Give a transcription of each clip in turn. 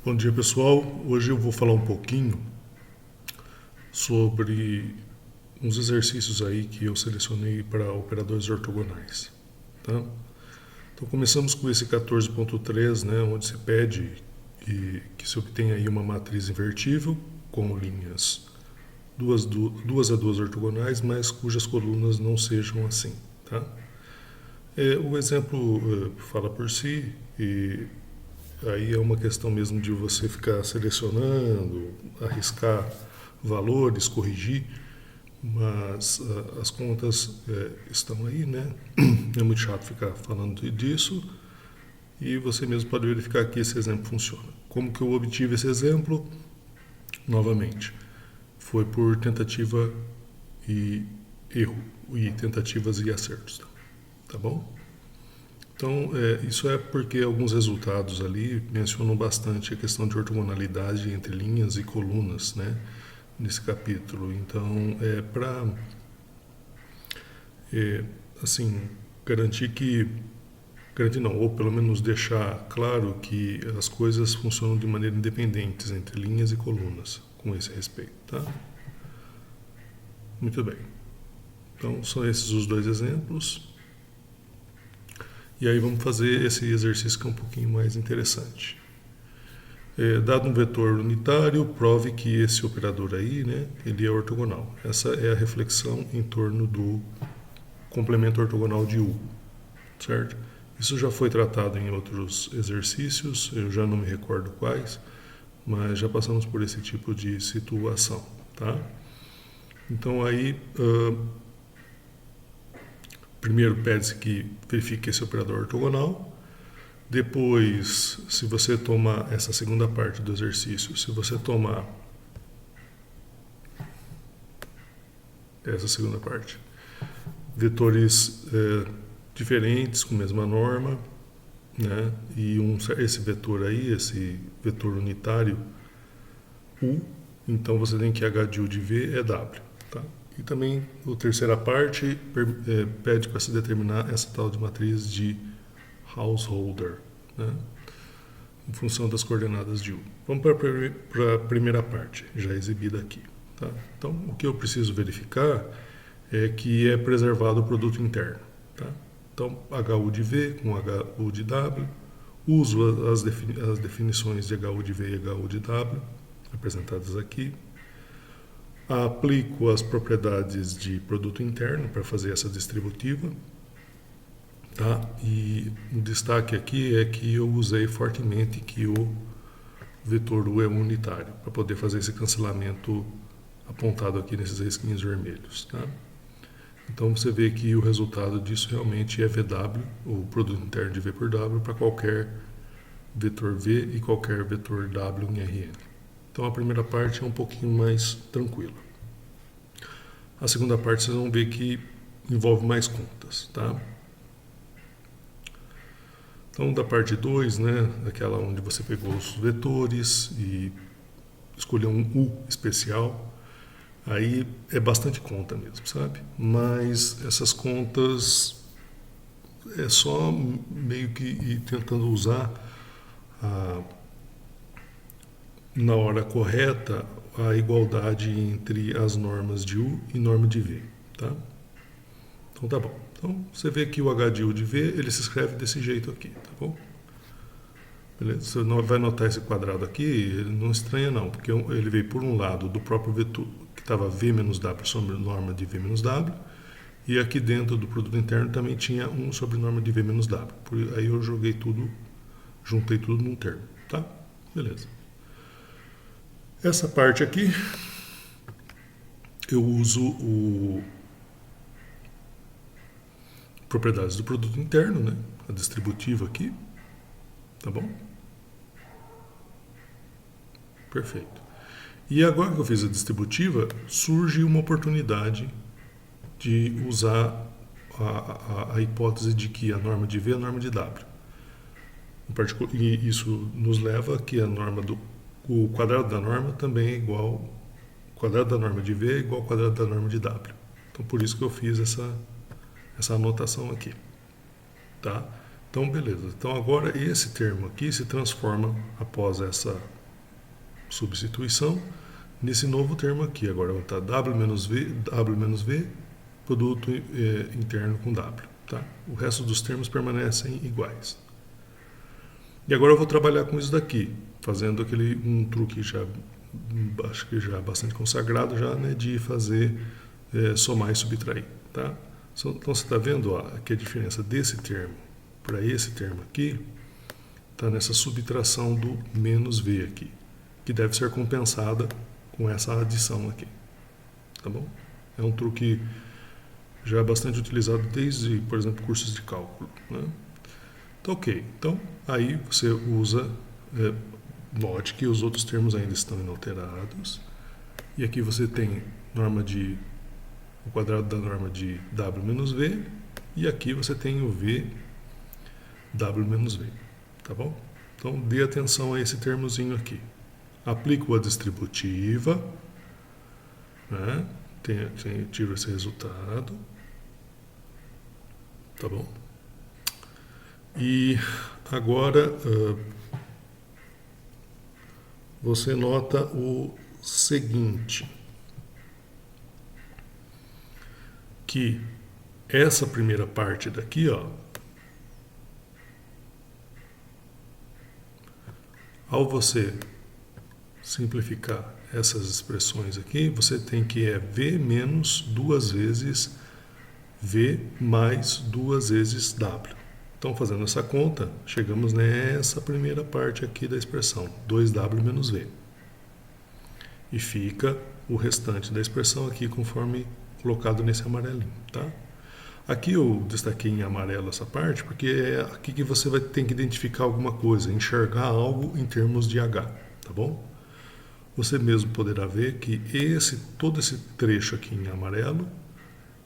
Bom dia, pessoal. Hoje eu vou falar um pouquinho sobre uns exercícios aí que eu selecionei para operadores ortogonais, tá? Então começamos com esse 14.3, né, onde se pede que se obtenha aí uma matriz invertível com linhas duas a duas ortogonais, mas cujas colunas não sejam assim, tá? O exemplo fala por si e aí é uma questão mesmo de você ficar selecionando, arriscar valores, corrigir, mas as contas estão aí, né? É muito chato ficar falando disso e você mesmo pode verificar que esse exemplo funciona. Como que eu obtive esse exemplo? Novamente, foi por tentativa e erro, e tentativas e acertos, tá bom? Então, isso é porque alguns resultados ali mencionam bastante a questão de ortogonalidade entre linhas e colunas, né, nesse capítulo. Então, para, assim, garantir não, ou pelo menos deixar claro que as coisas funcionam de maneira independentes entre linhas e colunas, com esse respeito, tá? Muito bem. Então, são esses os dois exemplos. E aí vamos fazer esse exercício que é um pouquinho mais interessante. Dado um vetor unitário, prove que esse operador aí, né, ele é ortogonal. Essa é a reflexão em torno do complemento ortogonal de U, certo? Isso já foi tratado em outros exercícios, eu já não me recordo quais, mas já passamos por esse tipo de situação, tá? Então aí, primeiro pede-se que verifique esse operador ortogonal. Depois, se você tomar essa segunda parte do exercício, se você tomar essa segunda parte, vetores diferentes com a mesma norma, né? E esse vetor aí, esse vetor unitário U, então você tem que H de U de V é W, tá? E também a terceira parte pede para se determinar essa tal de matriz de Householder, né, em função das coordenadas de U. Vamos para a primeira parte, já exibida aqui, tá? Então, o que eu preciso verificar é que é preservado o produto interno, tá? Então, HU de V com HU de W, uso as definições de HU de V e HU de W, apresentadas aqui, aplico as propriedades de produto interno para fazer essa distributiva, tá? E o destaque aqui é que eu usei fortemente que o vetor U é unitário, para poder fazer esse cancelamento apontado aqui nesses risquinhos vermelhos, tá? Então você vê que o resultado disso realmente é VW, o produto interno de V por W, para qualquer vetor V e qualquer vetor W em Rn. Então a primeira parte é um pouquinho mais tranquila. A segunda parte vocês vão ver que envolve mais contas, tá? Então, da parte 2, né, aquela onde você pegou os vetores e escolheu um U especial, aí é bastante conta mesmo, sabe? Mas essas contas é só meio que ir tentando usar na hora correta a igualdade entre as normas de U e norma de V, tá? Então tá bom. Então você vê que o H de U de V, ele se escreve desse jeito aqui, tá bom? Beleza? Você não vai notar esse quadrado aqui, ele não estranha não, porque ele veio por um lado do próprio vetor, que estava V menos W sobre norma de V menos W, e aqui dentro do produto interno também tinha 1 sobre norma de V menos W. Aí eu juntei tudo num termo, tá? Beleza. Essa parte aqui, eu uso propriedades do produto interno, né? A distributiva aqui, tá bom? Perfeito. E agora que eu fiz a distributiva, surge uma oportunidade de usar a hipótese de que a norma de V é a norma de W. E isso nos leva a que o quadrado da norma também é igual, o quadrado da norma de V é igual ao quadrado da norma de W. Então, por isso que eu fiz essa anotação aqui, tá? Então, beleza. Então, agora esse termo aqui se transforma, após essa substituição nesse novo termo aqui. Agora vai estar W menos V, produto interno com W. Tá? O resto dos termos permanecem iguais. E agora eu vou trabalhar com isso daqui, fazendo um truque já, acho que já bastante consagrado já, né, de fazer somar e subtrair. Tá? Então você está vendo aqui a diferença desse termo para esse termo aqui, está nessa subtração do menos V aqui, que deve ser compensada com essa adição aqui. Tá bom? É um truque já bastante utilizado desde, por exemplo, cursos de cálculo. Né? Então, ok. Então, aí você usa, note que os outros termos ainda estão inalterados. E aqui você tem o quadrado da norma de W menos V. E aqui você tem o V, W menos V. Tá bom? Então, dê atenção a esse termozinho aqui. Aplico a distributiva, né? Tiro esse resultado. Tá bom? E agora você nota o seguinte, que essa primeira parte daqui, ó, ao você simplificar essas expressões aqui, você tem que V menos 2 vezes V mais 2 vezes W. Então, fazendo essa conta, chegamos nessa primeira parte aqui da expressão, 2W menos V. E fica o restante da expressão aqui conforme colocado nesse amarelinho, tá? Aqui eu destaquei em amarelo essa parte, porque é aqui que você vai ter que identificar alguma coisa, enxergar algo em termos de H, tá bom? Você mesmo poderá ver que todo esse trecho aqui em amarelo,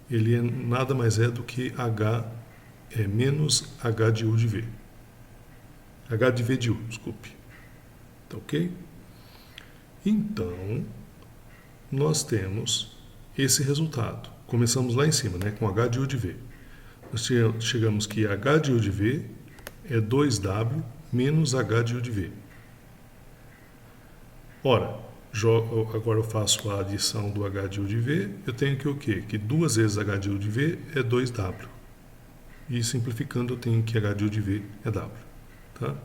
ele nada mais é do que H menos H de U de V. H de V de U, desculpe. Tá ok? Então, nós temos esse resultado. Começamos lá em cima, né, com H de U de V. Nós chegamos que H de U de V é 2W menos H de U de V. Ora, agora eu faço a adição do H de U de V, eu tenho que o quê? Que 2 vezes H de U de V é 2W. E simplificando, eu tenho que H de U de V é W. Tá?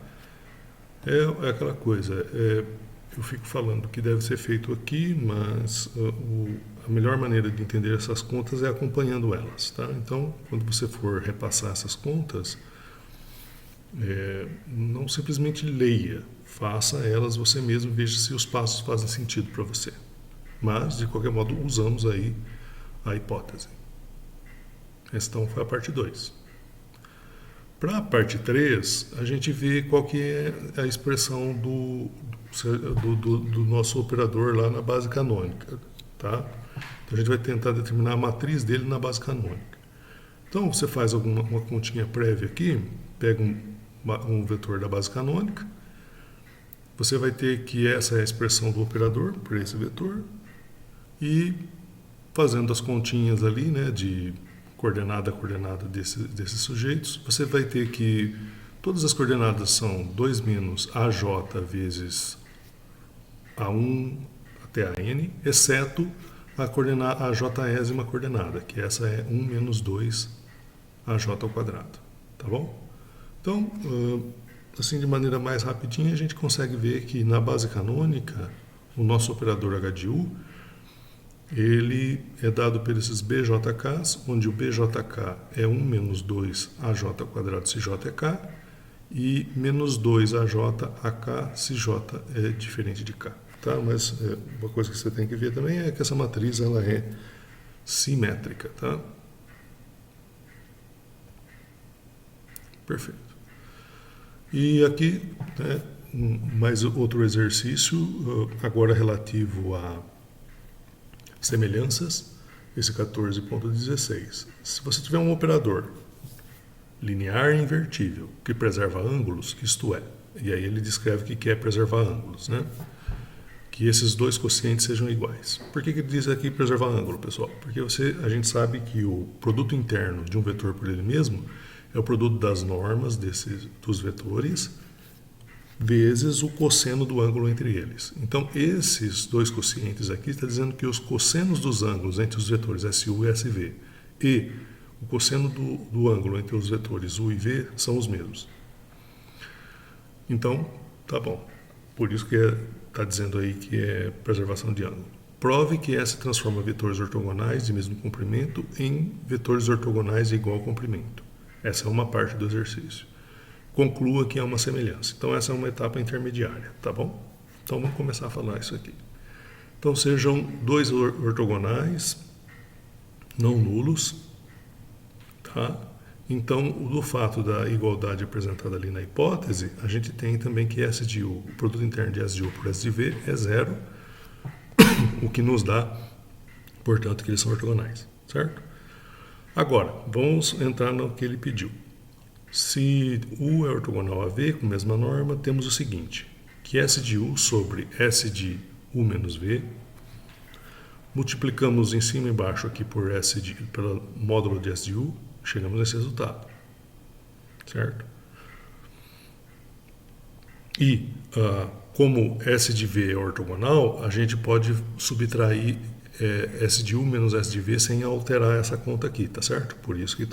É aquela coisa, eu fico falando que deve ser feito aqui, mas a melhor maneira de entender essas contas é acompanhando elas. Tá? Então, quando você for repassar essas contas, não simplesmente leia, faça elas você mesmo, veja se os passos fazem sentido para você. Mas, de qualquer modo, usamos aí a hipótese. Essa então foi a parte 2. Para a parte 3, a gente vê qual que é a expressão do nosso operador lá na base canônica. Tá? Então, a gente vai tentar determinar a matriz dele na base canônica. Então, você faz uma continha prévia aqui, pega um vetor da base canônica, você vai ter que essa é a expressão do operador por esse vetor, e fazendo as continhas ali, né, de coordenada a coordenada desses sujeitos, você vai ter que todas as coordenadas são 2 menos AJ vezes A1 até a N, exceto a jésima coordenada, que essa é 1 menos 2 AJ ao quadrado. Tá bom? Então, assim, de maneira mais rapidinha, a gente consegue ver que na base canônica, o nosso operador H de U, ele é dado por esses BJKs, onde o BJK é 1 menos 2 AJ ao quadrado se J é K, e menos 2 AJ AK se J é diferente de K. Tá? Mas uma coisa que você tem que ver também é que essa matriz ela é simétrica. Tá? Perfeito. E aqui, né, mais outro exercício, agora relativo a semelhanças, esse 14.16. Se você tiver um operador linear e invertível que preserva ângulos, isto é, e aí ele descreve que quer preservar ângulos, né? Que esses dois quocientes sejam iguais. Por que ele diz aqui preservar ângulo, pessoal? Porque a gente sabe que o produto interno de um vetor por ele mesmo é o produto das normas dos vetores vezes o cosseno do ângulo entre eles. Então, esses dois quocientes aqui está dizendo que os cossenos dos ângulos entre os vetores SU e SV e o cosseno do ângulo entre os vetores U e V são os mesmos. Então, tá bom. Por isso que está dizendo aí que é preservação de ângulo. Prove que S transforma vetores ortogonais de mesmo comprimento em vetores ortogonais de igual comprimento. Essa é uma parte do exercício. Conclua que há uma semelhança. Então, essa é uma etapa intermediária, tá bom? Então, vamos começar a falar isso aqui. Então, sejam dois ortogonais não nulos, tá? Então, do fato da igualdade apresentada ali na hipótese, a gente tem também que S de U, o produto interno de S de U por S de V é zero, o que nos dá, portanto, que eles são ortogonais, certo? Agora, vamos entrar no que ele pediu. Se U é ortogonal a V, com a mesma norma, temos o seguinte, que S de U sobre S de U menos V, multiplicamos em cima e embaixo aqui por pelo módulo de S de U, chegamos nesse resultado, certo? E, como S de V é ortogonal, a gente pode subtrair S de U menos S de V sem alterar essa conta aqui, tá certo? Por isso que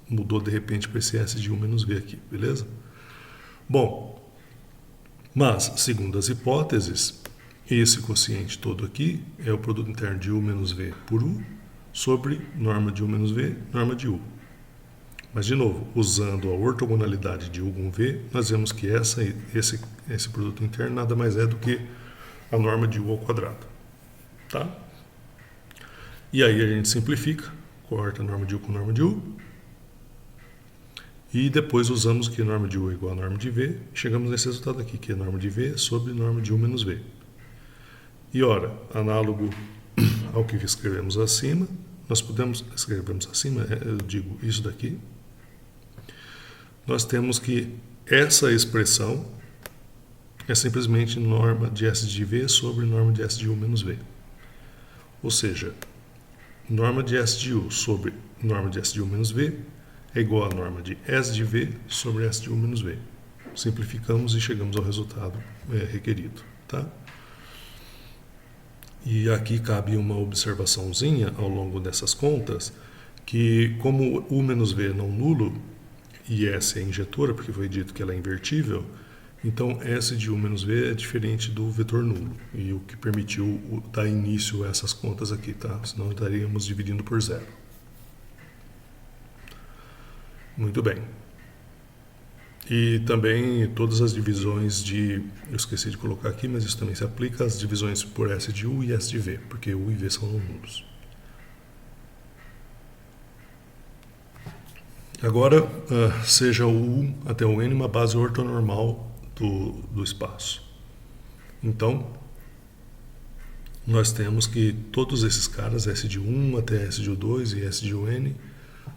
mudou de repente para esse S de U menos V aqui, beleza? Bom, mas, segundo as hipóteses, esse quociente todo aqui é o produto interno de U menos V por U sobre norma de U menos V, norma de U. Mas, de novo, usando a ortogonalidade de U com V, nós vemos que esse produto interno nada mais é do que a norma de U ao quadrado. Tá? E aí a gente simplifica, corta a norma de U com norma de U, e depois usamos que a norma de U é igual a norma de V, e chegamos nesse resultado aqui, que é a norma de V sobre norma de U menos V. E, ora, análogo ao que escrevemos acima, nós podemos, escrevemos acima, eu digo isso daqui, nós temos que essa expressão é simplesmente norma de S de V sobre norma de S de U menos V. Ou seja, norma de S de U sobre norma de S de U menos V é igual a norma de S de V sobre S de U menos V. Simplificamos e chegamos ao resultado requerido. Tá? E aqui cabe uma observaçãozinha ao longo dessas contas, que como U menos V é não nulo, e S é injetora, porque foi dito que ela é invertível, então S de U menos V é diferente do vetor nulo, e o que permitiu dar início a essas contas aqui, tá? Senão estaríamos dividindo por zero. Muito bem. E também todas as divisões eu esqueci de colocar aqui, mas isso também se aplica às divisões por S de U e S de V, porque U e V são não nulos. Agora, seja o U até o N uma base ortonormal do espaço. Então, nós temos que todos esses caras, S de 1 até S de 2 e S de N,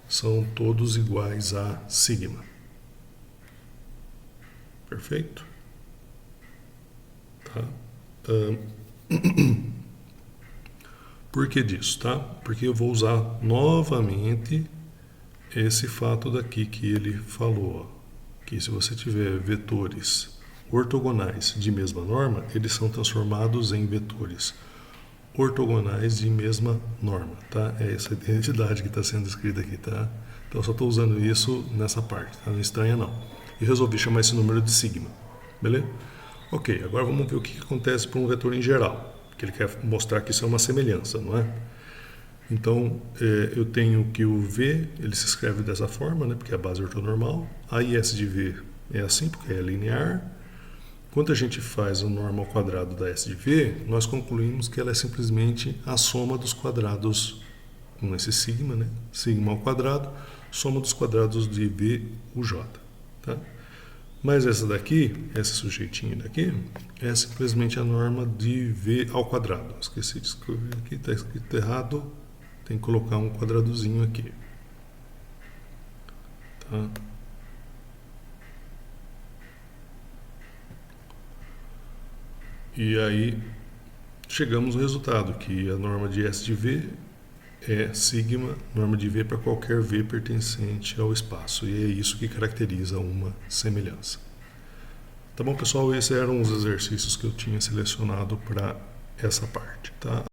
são todos iguais a sigma. Perfeito? Tá? Por que disso? Tá? Porque eu vou usar novamente esse fato daqui que ele falou, ó, que se você tiver vetores ortogonais de mesma norma, eles são transformados em vetores ortogonais de mesma norma, tá? É essa identidade que está sendo escrita aqui, tá? Então eu só estou usando isso nessa parte, tá? Não estranha não. E resolvi chamar esse número de sigma, beleza? Ok, agora vamos ver o que acontece para um vetor em geral, que ele quer mostrar que isso é uma semelhança, não é? Então, eu tenho que o V, ele se escreve dessa forma, né, porque é a base ortonormal. A S de V é assim, porque é linear. Quando a gente faz a norma ao quadrado da S de V, nós concluímos que ela é simplesmente a soma dos quadrados, com esse sigma, né, sigma ao quadrado, soma dos quadrados de V, U, J. Tá? Mas essa daqui, esse sujeitinho daqui, é simplesmente a norma de V ao quadrado. Esqueci de escrever aqui, está escrito errado. Tem que colocar um quadradozinho aqui. Tá? E aí chegamos ao resultado, que a norma de S de V é sigma, norma de V para qualquer V pertencente ao espaço. E é isso que caracteriza uma semelhança. Tá bom, pessoal? Esses eram os exercícios que eu tinha selecionado para essa parte, tá?